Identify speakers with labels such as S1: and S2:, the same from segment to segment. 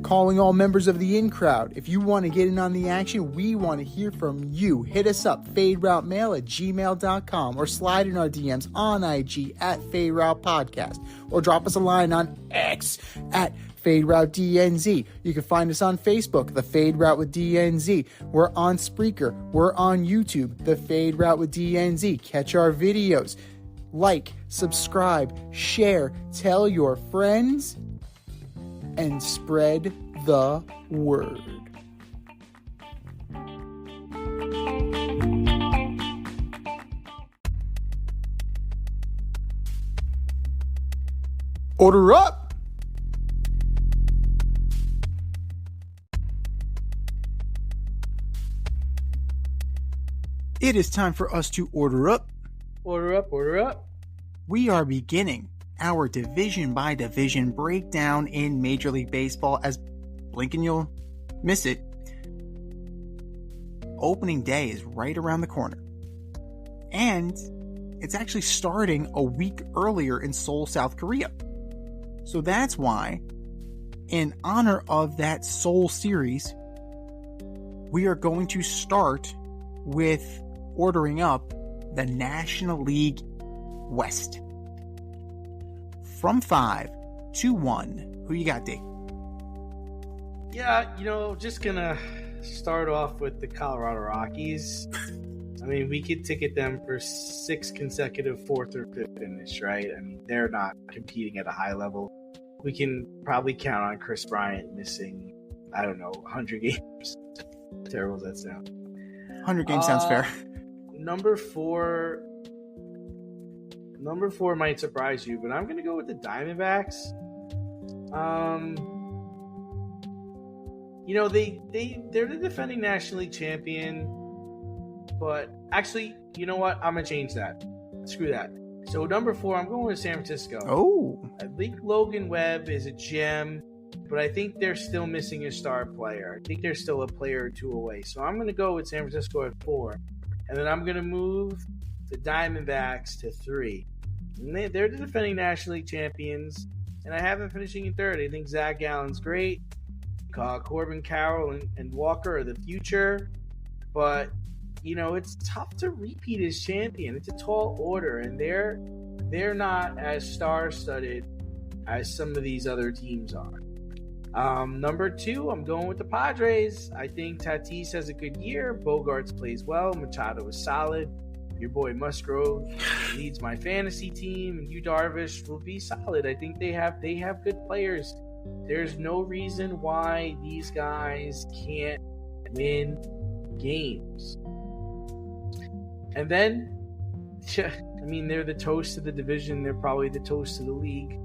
S1: Calling all members of the in crowd. If you want to get in on the action, we want to hear from you. Hit us up, faderoutemail@gmail.com, or slide in our DMs on IG at FadeRoutePodcast, or drop us a line on X at FadeRouteDNZ. You can find us on Facebook, The Fade Route with DNZ. We're on Spreaker. We're on YouTube, The Fade Route with DNZ. Catch our videos. Like, subscribe, share, tell your friends, and spread the word. Order up! It is time for us to order up.
S2: Order up, order up.
S1: We are beginning our division by division breakdown in Major League Baseball. As blink and you'll miss it, opening day is right around the corner. And it's actually starting a week earlier in Seoul, South Korea. So that's why, in honor of that Seoul series, we are going to start with ordering up the National League West. From 5 to 1, who you got, D?
S2: Yeah, just gonna start off with the Colorado Rockies. I mean, we could ticket them for 6 consecutive 4th or 5th finish, right? I mean, they're not competing at a high level. We can probably count on Chris Bryant missing, 100 games. Terrible as that sounds.
S1: 100 games sounds fair.
S2: Number four might surprise you, but I'm going to go with the Diamondbacks. They're the defending National League champion, but actually, you know what? I'm going to change that. Screw that. So number 4, I'm going with San Francisco.
S1: Oh.
S2: I think Logan Webb is a gem, but I think they're still missing a star player. I think they're still a player or two away. So I'm going to go with San Francisco at 4. And then I'm going to move the Diamondbacks to 3. And they're the defending National League champions. And I have them finishing in 3rd. I think Zach Gallen's great. Corbin Carroll and Walker are the future. But, it's tough to repeat as champion. It's a tall order. And they're not as star-studded as some of these other teams are. Number 2, I'm going with the Padres. I think Tatis has a good year. Bogarts plays well. Machado is solid. Your boy Musgrove leads my fantasy team, and Yu Darvish will be solid. I think they have good players. There's no reason why these guys can't win games. And then, they're the toast of the division. They're probably the toast of the league.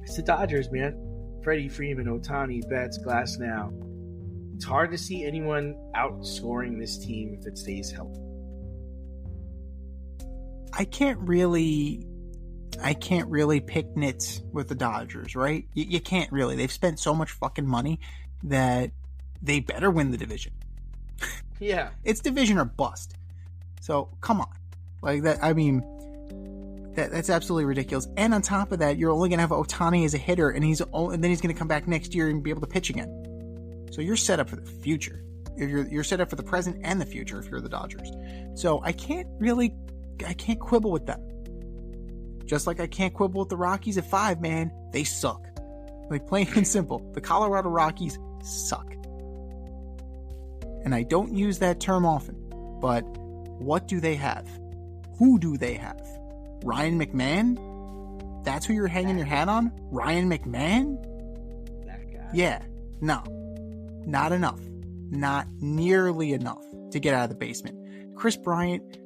S2: It's the Dodgers, man. Freddie Freeman, Ohtani, Betts, Glasnow. It's hard to see anyone outscoring this team if it stays healthy.
S1: I can't really pick nits with the Dodgers, right? You can't really. They've spent so much fucking money that they better win the division.
S2: Yeah.
S1: It's division or bust. So, come on. Like that, that's absolutely ridiculous. And on top of that, you're only going to have Ohtani as a hitter, and then he's going to come back next year and be able to pitch again. So you're set up for the future. You're set up for the present and the future if you're the Dodgers. So I can't quibble with them. Just like I can't quibble with the Rockies at 5, man. They suck. Like, plain and simple. The Colorado Rockies suck. And I don't use that term often, but what do they have? Who do they have? Ryan McMahon? That's who you're hanging your hat on? Ryan McMahon?
S2: That guy.
S1: Yeah. No. Not enough. Not nearly enough to get out of the basement. Chris Bryant,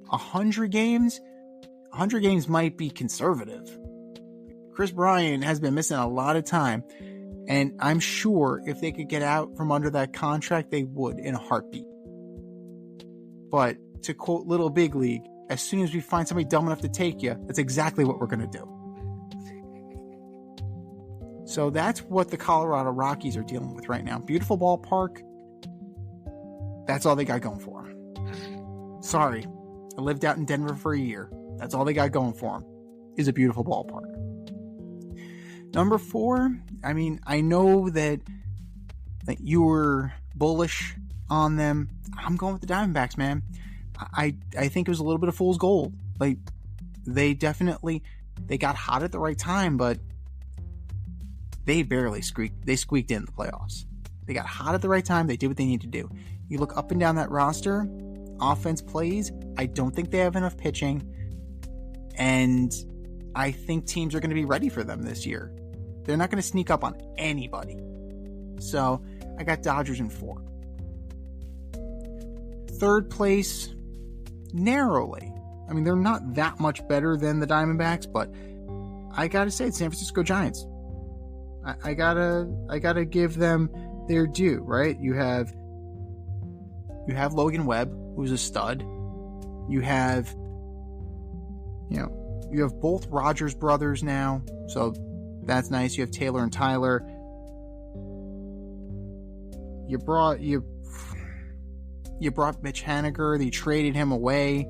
S1: 100 games? 100 games might be conservative. Chris Bryant has been missing a lot of time, and I'm sure if they could get out from under that contract, they would in a heartbeat. But to quote Little Big League, as soon as we find somebody dumb enough to take you, that's exactly what we're going to do. So that's what the Colorado Rockies are dealing with right now. Beautiful ballpark. That's all they got going for them. Sorry. I lived out in Denver for a year. That's all they got going for them, is a beautiful ballpark. Number 4, I mean, I know that you were bullish on them. I'm going with the Diamondbacks, man. I think it was a little bit of fool's gold. Like, they got hot at the right time, but they barely squeaked in the playoffs. They got hot at the right time. They did what they needed to do. You look up and down that roster, offense plays. I don't think they have enough pitching, and I think teams are going to be ready for them this year. They're not going to sneak up on anybody. So I got Dodgers in 4. Third place, narrowly. I mean, they're not that much better than the Diamondbacks, but I gotta say, it's San Francisco Giants. I gotta give them their due, right? You have Logan Webb, who's a stud. You have both Rogers brothers now, so that's nice. You have Taylor and Tyler. You brought Mitch Haniger. You traded him away.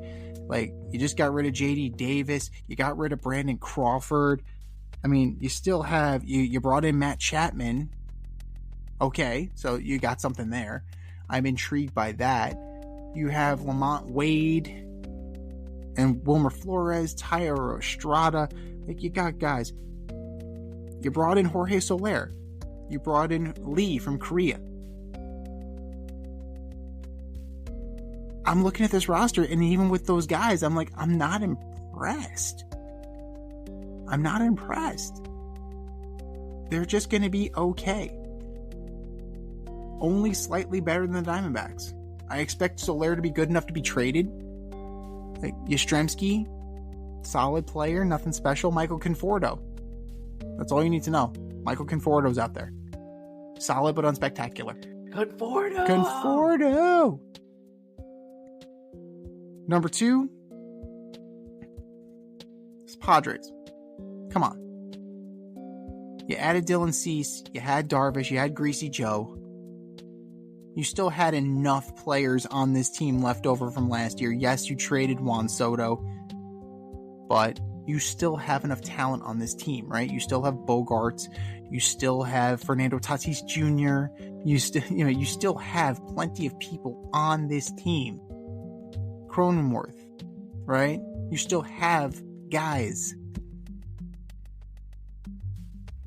S1: Like, you just got rid of J.D. Davis. You got rid of Brandon Crawford. I mean, you still have... You brought in Matt Chapman. Okay, so you got something there. I'm intrigued by that. You have Lamont Wade and Wilmer Flores, Thairo Estrada. Like, you got guys. You brought in Jorge Soler. You brought in Lee from Korea. I'm looking at this roster, and even with those guys, I'm like, I'm not impressed. They're just going to be okay. Only slightly better than the Diamondbacks. I expect Soler to be good enough to be traded. Like, Yastrzemski, solid player, nothing special. Michael Conforto. That's all you need to know. Michael Conforto's out there. Solid but unspectacular. Conforto! Number 2, it's Padres. Come on. You added Dylan Cease, you had Darvish, you had Greasy Joe. You still had enough players on this team left over from last year. Yes, you traded Juan Soto, but you still have enough talent on this team, right? You still have Bogarts. You still have Fernando Tatis Jr. You still have plenty of people on this team. Cronenworth, right? You still have guys.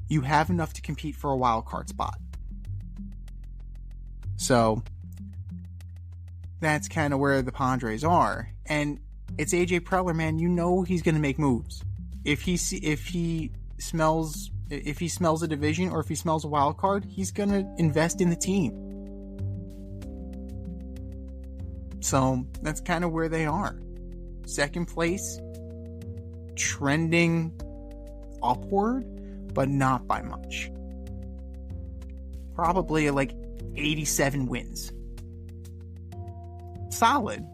S1: You have enough to compete for a wild card spot. So that's kind of where the Padres are. And it's AJ Preller, man. You know he's going to make moves. If he smells a division or if he smells a wild card, he's going to invest in the team. So that's kind of where they are. Second place, trending upward, but not by much. Probably like 87 wins. Solid.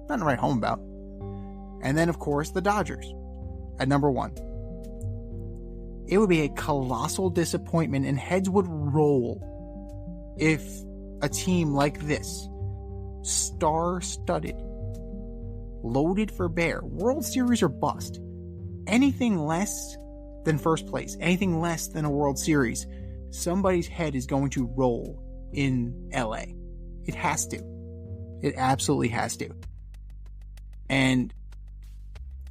S1: Nothing to write home about. And then, of course, the Dodgers at number 1. It would be a colossal disappointment, and heads would roll if a team like this, star-studded, loaded for bear, World Series or bust, anything less than first place, anything less than a World Series, somebody's head is going to roll in LA. It has to. It absolutely has to. And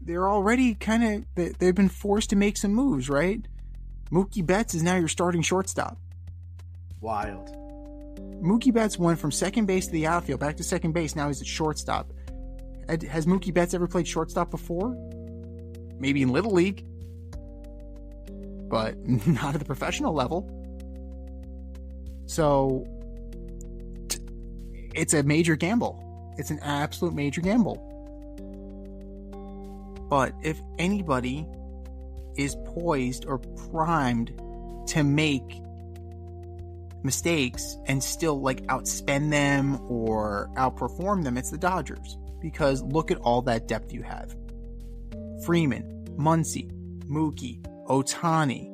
S1: they're already they've been forced to make some moves, right? Mookie Betts is now your starting shortstop.
S2: Wild.
S1: Mookie Betts went from second base to the outfield, back to second base. Now he's at shortstop. Has Mookie Betts ever played shortstop before? Maybe in Little League, but not at the professional level. So it's a major gamble. It's an absolute major gamble. But if anybody is poised or primed to make mistakes and still outspend them or outperform them, it's the Dodgers. Because look at all that depth you have. Freeman, Muncy, Mookie, Ohtani.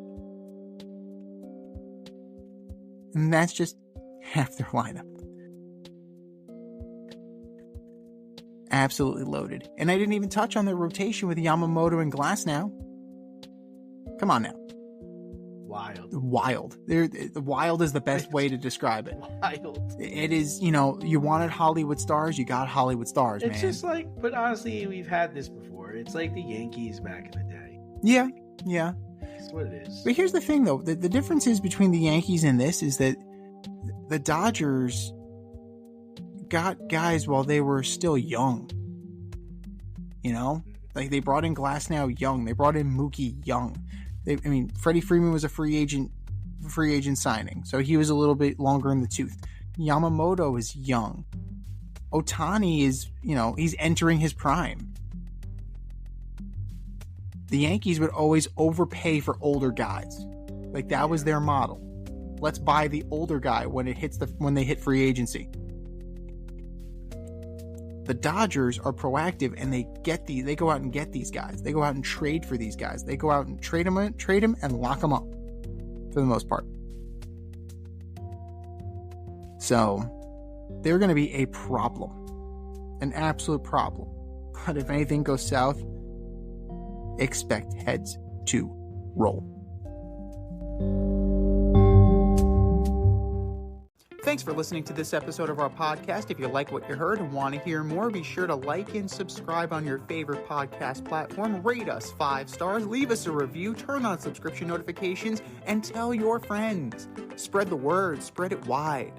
S1: And that's just half their lineup. Absolutely loaded. And I didn't even touch on their rotation with Yamamoto and Glasnow. Come on now.
S2: wild.
S1: Wild is the best way to describe it.
S2: Wild.
S1: It is, you wanted Hollywood stars, you got Hollywood stars,
S2: it's
S1: man.
S2: Just like, but honestly, we've had this before. It's like the Yankees back in the day.
S1: Yeah.
S2: That's what it is.
S1: But here's the thing, though. The difference is between the Yankees and this is that the Dodgers got guys while they were still young. Like they brought in Glasnow young. They brought in Mookie young. Freddie Freeman was a free agent signing, so he was a little bit longer in the tooth. Yamamoto is young. Ohtani is, he's entering his prime. The Yankees would always overpay for older guys. Like that was their model. Let's buy the older guy when they hit free agency. The Dodgers are proactive and they go out and get these guys. They go out and trade for these guys. They go out and trade them and lock them up for the most part. So they're going to be a problem, an absolute problem. But if anything goes south, expect heads to roll. Thanks for listening to this episode of our podcast. If you like what you heard and want to hear more, be sure to like and subscribe on your favorite podcast platform. Rate us 5 stars, leave us a review, turn on subscription notifications, and tell your friends. Spread the word, spread it wide.